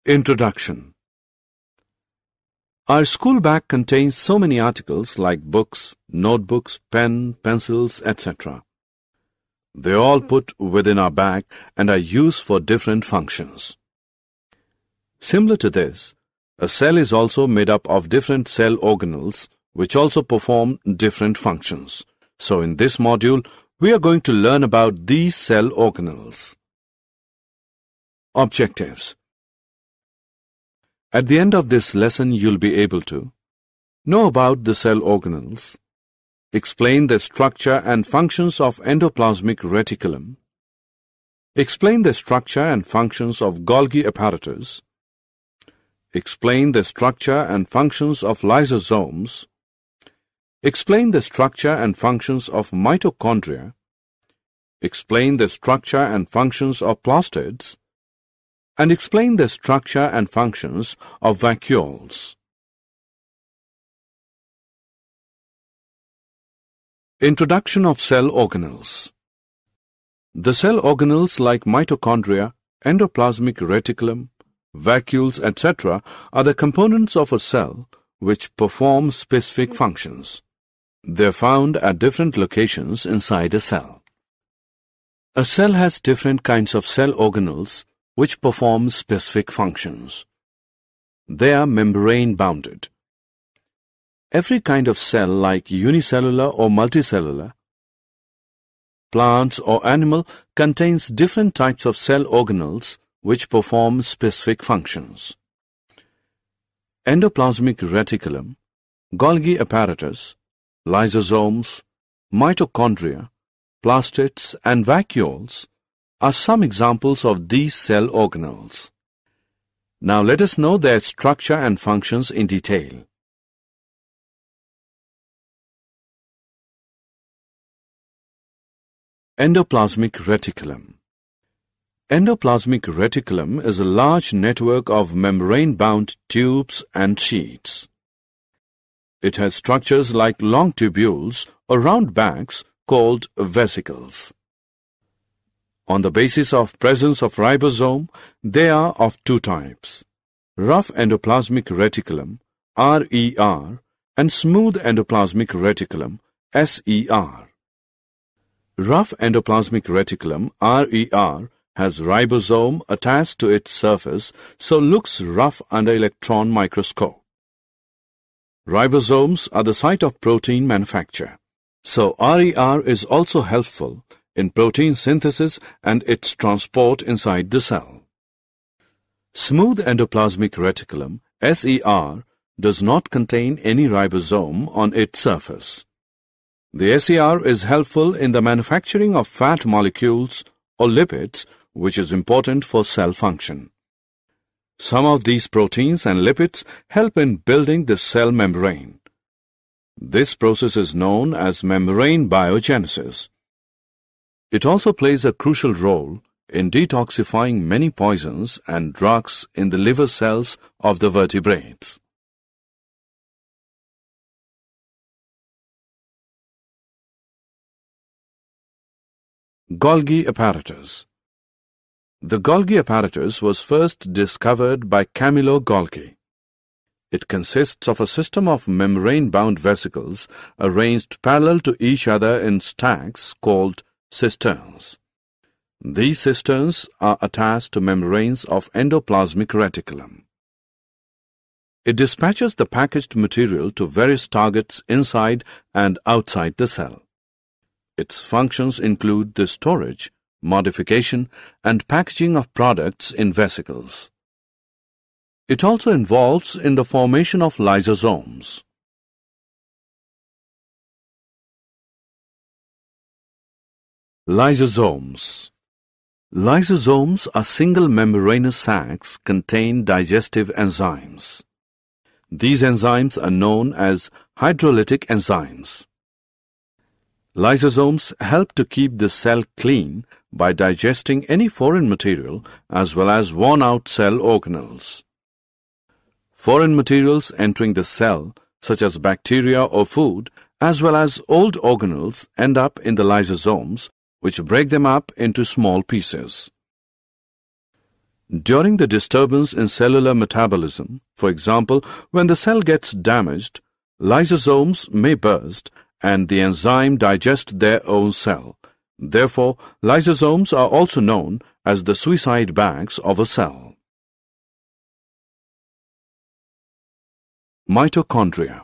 Introduction. Our school bag contains so many articles like books, notebooks, pen, pencils, etc. They are all put within our bag and are used for different functions. Similar to this, a cell is also made up of different cell organelles which also perform different functions. So in this module, we are going to learn about these cell organelles. Objectives. At the end of this lesson, you'll be able to know about the cell organelles, explain the structure and functions of endoplasmic reticulum, explain the structure and functions of Golgi Apparatus, explain the structure and functions of lysosomes, explain the structure and functions of mitochondria, explain the structure and functions of plastids, and explain the structure and functions of vacuoles. Introduction of cell organelles. The cell organelles like mitochondria, endoplasmic reticulum, vacuoles, etc. are the components of a cell which perform specific functions. They are found at different locations inside a cell. A cell has different kinds of cell organelles which perform specific functions. They are membrane-bounded. Every kind of cell like unicellular or multicellular, plants or animal contains different types of cell organelles which perform specific functions. Endoplasmic reticulum, Golgi Apparatus, lysosomes, mitochondria, plastids and vacuoles are some examples of these cell organelles. Now let us know their structure and functions in detail. Endoplasmic reticulum. Endoplasmic reticulum is a large network of membrane-bound tubes and sheets. It has structures like long tubules or round bags called vesicles. On the basis of presence of ribosome, they are of two types: rough endoplasmic reticulum, RER, and smooth endoplasmic reticulum, SER. Rough endoplasmic reticulum, RER, has ribosome attached to its surface, so looks rough under electron microscope. Ribosomes are the site of protein manufacture, so RER is also helpful in protein synthesis and its transport inside the cell. Smooth endoplasmic reticulum, SER, does not contain any ribosome on its surface. The SER is helpful in the manufacturing of fat molecules or lipids, which is important for cell function. Some of these proteins and lipids help in building the cell membrane. This process is known as membrane biogenesis. It also plays a crucial role in detoxifying many poisons and drugs in the liver cells of the vertebrates. Golgi Apparatus. The Golgi Apparatus was first discovered by Camillo Golgi. It consists of a system of membrane-bound vesicles arranged parallel to each other in stacks called cisterns. These cisterns are attached to membranes of endoplasmic reticulum. It dispatches the packaged material to various targets inside and outside the cell. Its functions include the storage, modification, and packaging of products in vesicles. It also involves in the formation of lysosomes. Lysosomes. Lysosomes are single membranous sacs contain digestive enzymes. These enzymes are known as hydrolytic enzymes. Lysosomes help to keep the cell clean by digesting any foreign material as well as worn-out cell organelles. Foreign materials entering the cell, such as bacteria or food, as well as old organelles, end up in the lysosomes, which break them up into small pieces. During the disturbance in cellular metabolism, for example, when the cell gets damaged, lysosomes may burst and the enzyme digest their own cell. Therefore, lysosomes are also known as the suicide bags of a cell. Mitochondria.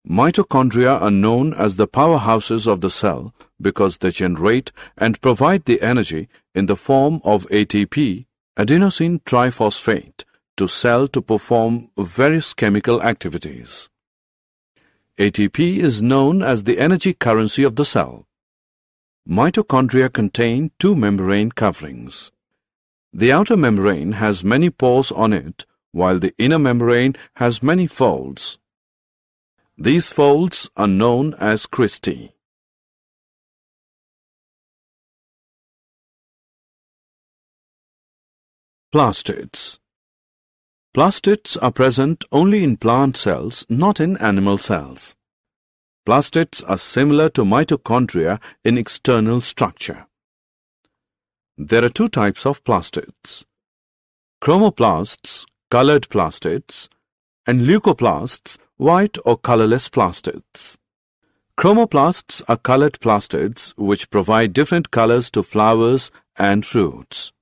Mitochondria are known as the powerhouses of the cell because they generate and provide the energy in the form of ATP, adenosine triphosphate, to cell to perform various chemical activities. ATP is known as the energy currency of the cell. Mitochondria contain two membrane coverings. The outer membrane has many pores on it, while the inner membrane has many folds. These folds are known as cristae. Plastids. Plastids are present only in plant cells, not in animal cells. Plastids are similar to mitochondria in external structure. There are two types of plastids: chromoplasts, colored plastids, and leucoplasts, white or colorless plastids. Chromoplasts are colored plastids which provide different colors to flowers and fruits.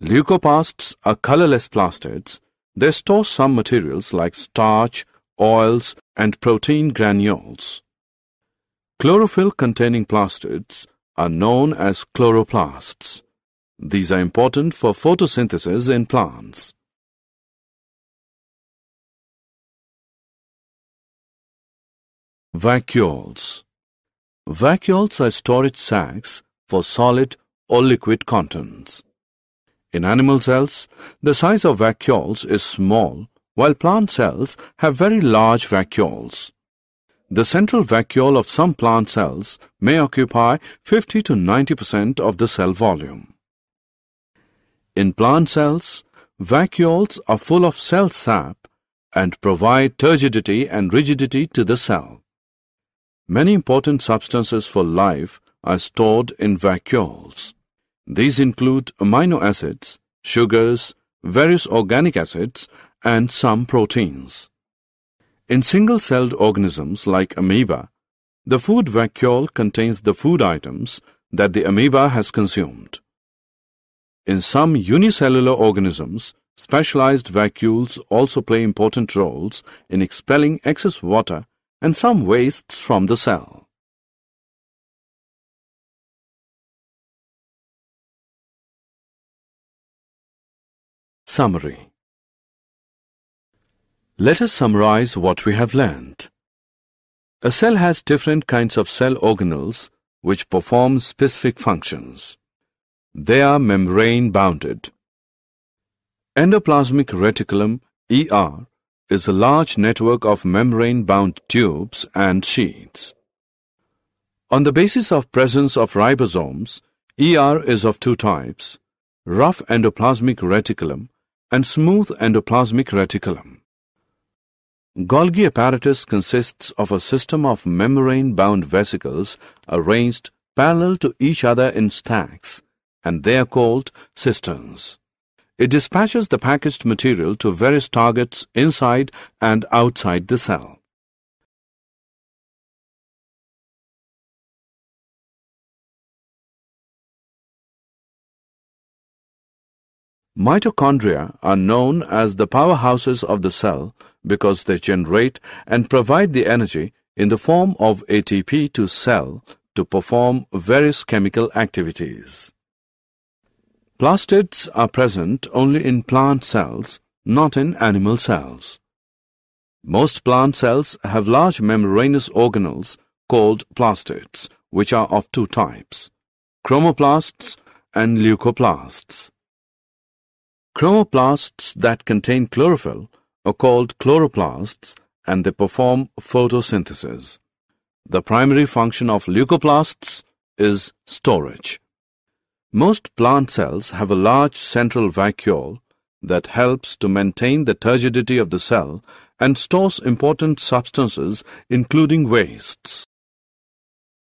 Leucoplasts are colorless plastids. They store some materials like starch, oils, and protein granules. Chlorophyll-containing plastids are known as chloroplasts. These are important for photosynthesis in plants. Vacuoles. Vacuoles are storage sacs for solid or liquid contents. In animal cells, the size of vacuoles is small, while plant cells have very large vacuoles. The central vacuole of some plant cells may occupy 50 to 90% of the cell volume. In plant cells, vacuoles are full of cell sap and provide turgidity and rigidity to the cell. Many important substances for life are stored in vacuoles. These include amino acids, sugars, various organic acids, and some proteins. In single-celled organisms like amoeba, the food vacuole contains the food items that the amoeba has consumed. In some unicellular organisms, specialized vacuoles also play important roles in expelling excess water and some wastes from the cell. Summary. Let us summarize what we have learned. A cell has different kinds of cell organelles which perform specific functions. They are membrane-bounded. Endoplasmic reticulum, ER, is a large network of membrane-bound tubes and sheets. On the basis of presence of ribosomes, ER is of two types: rough endoplasmic reticulum and smooth endoplasmic reticulum. Golgi apparatus consists of a system of membrane-bound vesicles arranged parallel to each other in stacks, and they are called cisterns. It dispatches the packaged material to various targets inside and outside the cell. Mitochondria are known as the powerhouses of the cell because they generate and provide the energy in the form of ATP to cell to perform various chemical activities. Plastids are present only in plant cells, not in animal cells. Most plant cells have large membranous organelles called plastids, which are of two types: chromoplasts and leucoplasts. Chromoplasts that contain chlorophyll are called chloroplasts, and they perform photosynthesis. The primary function of leucoplasts is storage. Most plant cells have a large central vacuole that helps to maintain the turgidity of the cell and stores important substances including wastes.